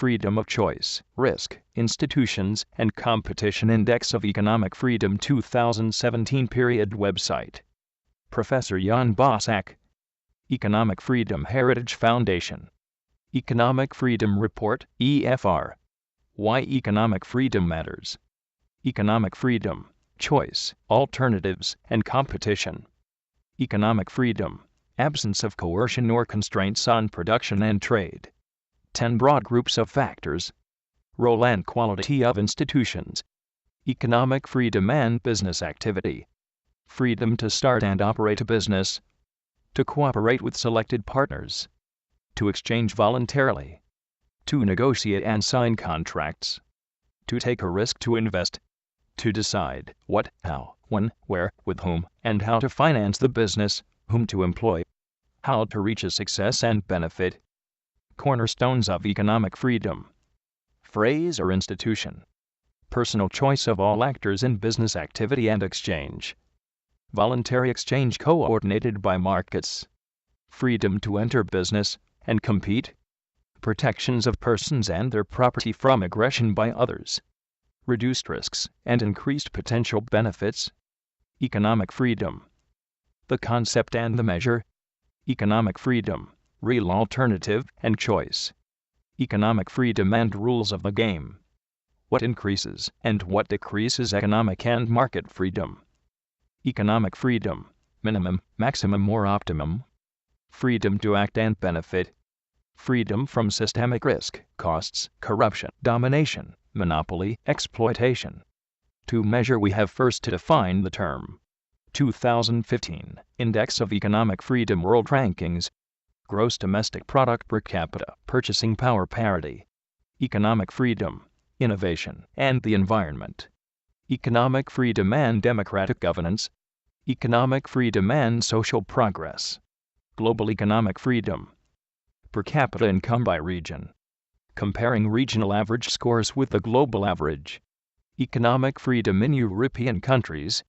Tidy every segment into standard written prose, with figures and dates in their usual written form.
Freedom of Choice, Risk, Institutions, and Competition Index of Economic Freedom 2017 period website. Professor Jan Bosak. Economic Freedom Heritage Foundation. Economic Freedom Report, EFR. Why Economic Freedom Matters. Economic Freedom, Choice, Alternatives, and Competition. Economic Freedom, Absence of Coercion or Constraints on Production and Trade. 10 broad groups of factors. Role and quality of institutions. Economic freedom and business activity. Freedom to start and operate a business. To cooperate with selected partners. To exchange voluntarily. To negotiate and sign contracts. To take a risk to invest. To decide what, how, when, where, with whom, and how to finance the business, whom to employ. How to reach a success and benefit. Cornerstones of economic freedom. Phrase or institution. Personal choice of all actors in business activity and exchange. Voluntary exchange coordinated by markets. Freedom to enter business and compete. Protections of persons and their property from aggression by others. Reduced risks and increased potential benefits. Economic freedom. The concept and the measure. Economic freedom, real alternative and choice. Economic freedom and rules of the game. What increases and what decreases economic and market freedom. Economic freedom, minimum, maximum or optimum. Freedom to act and benefit. Freedom from systemic risk, costs, corruption, domination, monopoly, exploitation. To measure, we have first to define the term. 2015 Index of Economic Freedom World Rankings. Gross Domestic Product per capita, purchasing power parity. Economic freedom, innovation, and the environment. Economic freedom and democratic governance. Economic freedom and social progress. Global economic freedom. Per capita income by region. Comparing regional average scores with the global average. Economic freedom in European countries.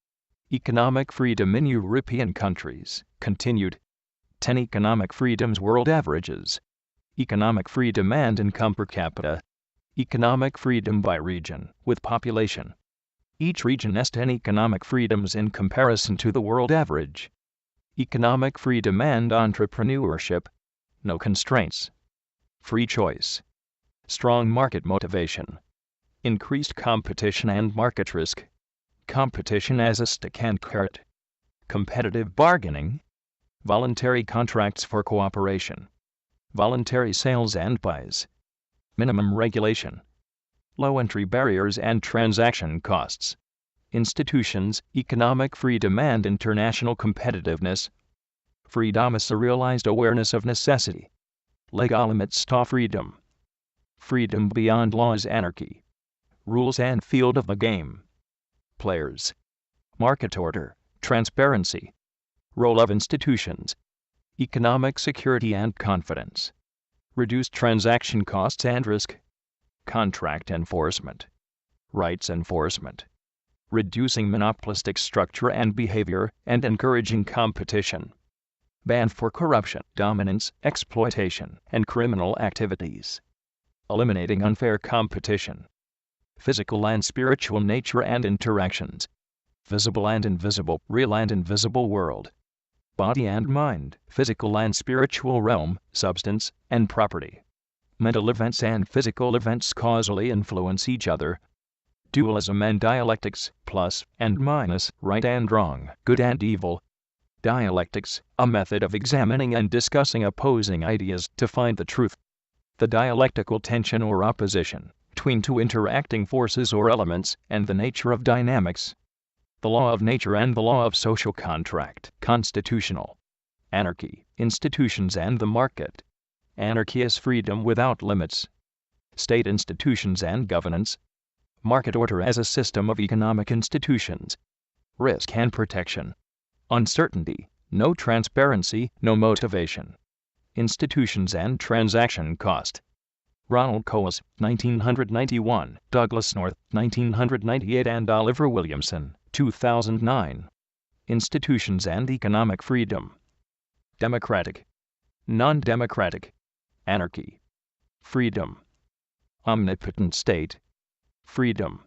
Economic freedom in European countries, continued. 10 economic freedoms world averages. Economic freedom and income per capita. Economic freedom by region, with population. Each region has 10 economic freedoms in comparison to the world average. Economic freedom and entrepreneurship. No constraints. Free choice. Strong market motivation. Increased competition and market risk. Competition as a stick and carrot. Competitive bargaining. Voluntary contracts for cooperation. Voluntary sales and buys. Minimum regulation. Low entry barriers and transaction costs. Institutions, economic freedom and international competitiveness. Free domicilialized awareness of necessity. Legal limits to freedom. Freedom beyond laws, anarchy. Rules and field of the game. Players. Market order, transparency. Role of institutions. Economic security and confidence. Reduced transaction costs and risk. Contract enforcement. Rights enforcement. Reducing monopolistic structure and behavior and encouraging competition. Ban for corruption, dominance, exploitation, and criminal activities. Eliminating unfair competition. Physical and spiritual nature and interactions. Visible and invisible, real and invisible world. Body and mind, physical and spiritual realm, substance and property. Mental events and physical events causally influence each other. Dualism and dialectics, plus and minus, right and wrong, good and evil. Dialectics, a method of examining and discussing opposing ideas to find the truth. The dialectical tension or opposition between two interacting forces or elements, and the nature of dynamics. The law of nature and the law of social contract, constitutional. Anarchy, institutions and the market. Anarchy is freedom without limits. State institutions and governance. Market order as a system of economic institutions. Risk and protection. Uncertainty, no transparency, no motivation. Institutions and transaction cost. Ronald Coase, 1991, Douglas North, 1998 and Oliver Williamson, 2009. Institutions and economic freedom. Democratic. Non-democratic. Anarchy. Freedom. omnipotent state, freedom,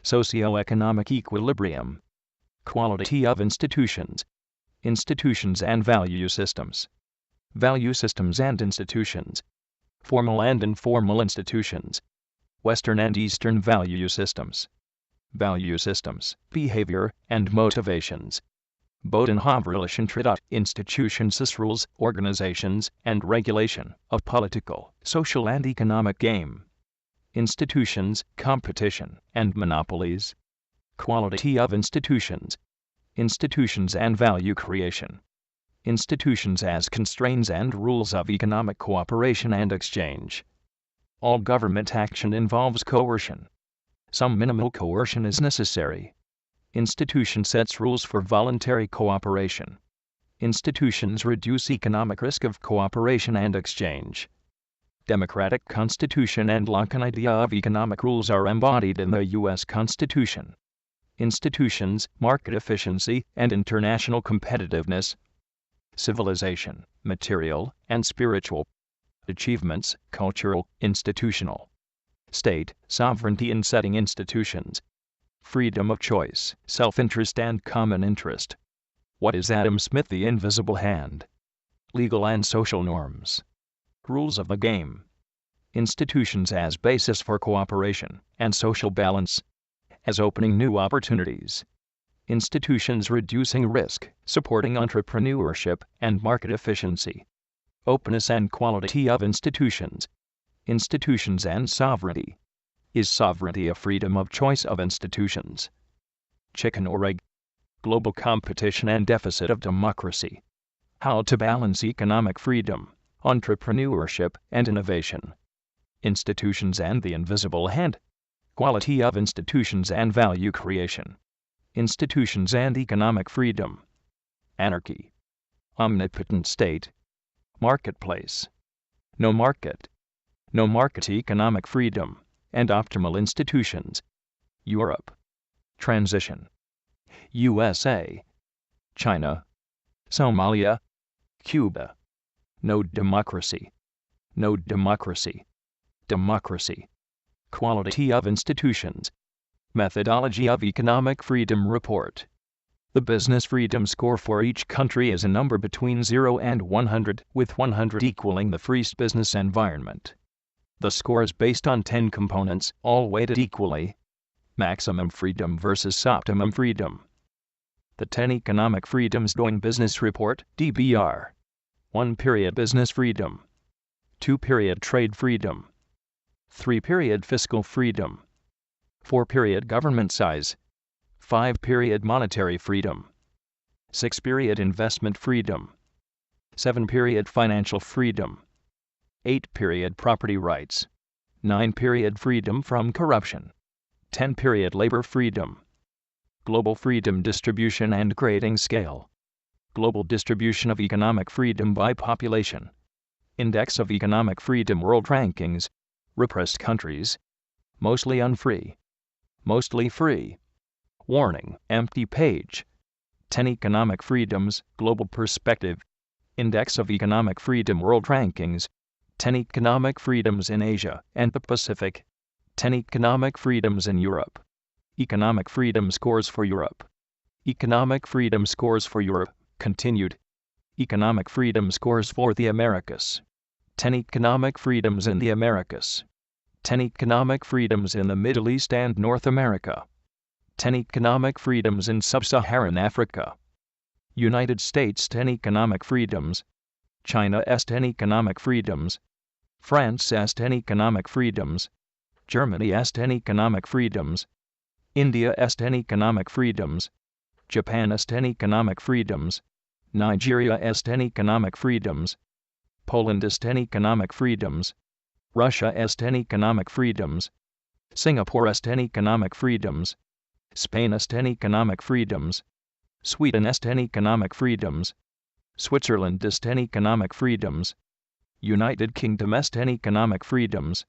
socio-economic equilibrium, quality of institutions, institutions and value systems and institutions, formal and informal institutions, Western and Eastern value systems, behavior and motivations, Bodenhaver institutions, rules, organizations, and regulation of political, social and economic game, institutions, competition, and monopolies, quality of institutions and value creation, institutions as constraints and rules of economic cooperation and exchange. All government action involves coercion. Some minimal coercion is necessary. Institution sets rules for voluntary cooperation. Institutions reduce economic risk of cooperation and exchange. Democratic Constitution and Lockean idea of economic rules are embodied in the U.S. Constitution. Institutions, market efficiency, and international competitiveness. Civilization, material, and spiritual. Achievements, cultural, institutional. State, sovereignty in setting institutions. Freedom of choice, self-interest and common interest. What is Adam Smith? The invisible hand. Legal and social norms. Rules of the game. Institutions as basis for cooperation and social balance. As opening new opportunities. Institutions reducing risk, supporting entrepreneurship and market efficiency. Openness and quality of institutions. Institutions and sovereignty. Is sovereignty a freedom of choice of institutions? Chicken or egg? Global competition and deficit of democracy. How to balance economic freedom, entrepreneurship, and innovation. Institutions and the invisible hand. Quality of institutions and value creation. Institutions and economic freedom. Anarchy. Omnipotent state. Marketplace. No market. No market economic freedom, and optimal institutions. Europe. Transition. USA. China. Somalia. Cuba. No democracy. No democracy. Democracy. Quality of institutions. Methodology of Economic Freedom Report. The business freedom score for each country is a number between 0 and 100, with 100 equaling the freest business environment. The score is based on 10 components, all weighted equally. Maximum freedom versus optimum freedom. The 10 Economic Freedoms Doing Business Report, DBR. 1. Business freedom. 2. Trade freedom. 3. Fiscal freedom. 4. Government size. 5. Monetary freedom. 6. Investment freedom. 7. Financial freedom. 8. Property rights. 9. Freedom from corruption. 10. Labor freedom. Global freedom distribution and grading scale. Global distribution of economic freedom by population. Index of Economic Freedom World Rankings. Repressed countries. Mostly unfree. Mostly free. Warning, empty page. 10 Economic Freedoms, Global Perspective. Index of Economic Freedom World Rankings. 10 Economic Freedoms in Asia and the Pacific. 10 Economic Freedoms in Europe. Economic Freedom Scores for Europe. Economic Freedom Scores for Europe, continued. Economic Freedom Scores for the Americas. 10 Economic Freedoms in the Americas. 10 Economic Freedoms in the Middle East and North America. 10 Economic Freedoms in Sub-Saharan Africa. United States 10 Economic Freedoms. China 10 Economic Freedoms. France 10 Economic Freedoms. Germany 10 Economic Freedoms. India 10 Economic Freedoms. Japan 10 Economic Freedoms. Nigeria 10 Economic Freedoms. Poland 10 Economic Freedoms. Russia 10 Economic Freedoms. Singapore 10 Economic Freedoms. Spain 10 Economic Freedoms. Sweden 10 Economic Freedoms. Switzerland 10 Economic Freedoms. United Kingdom 10 Economic Freedoms.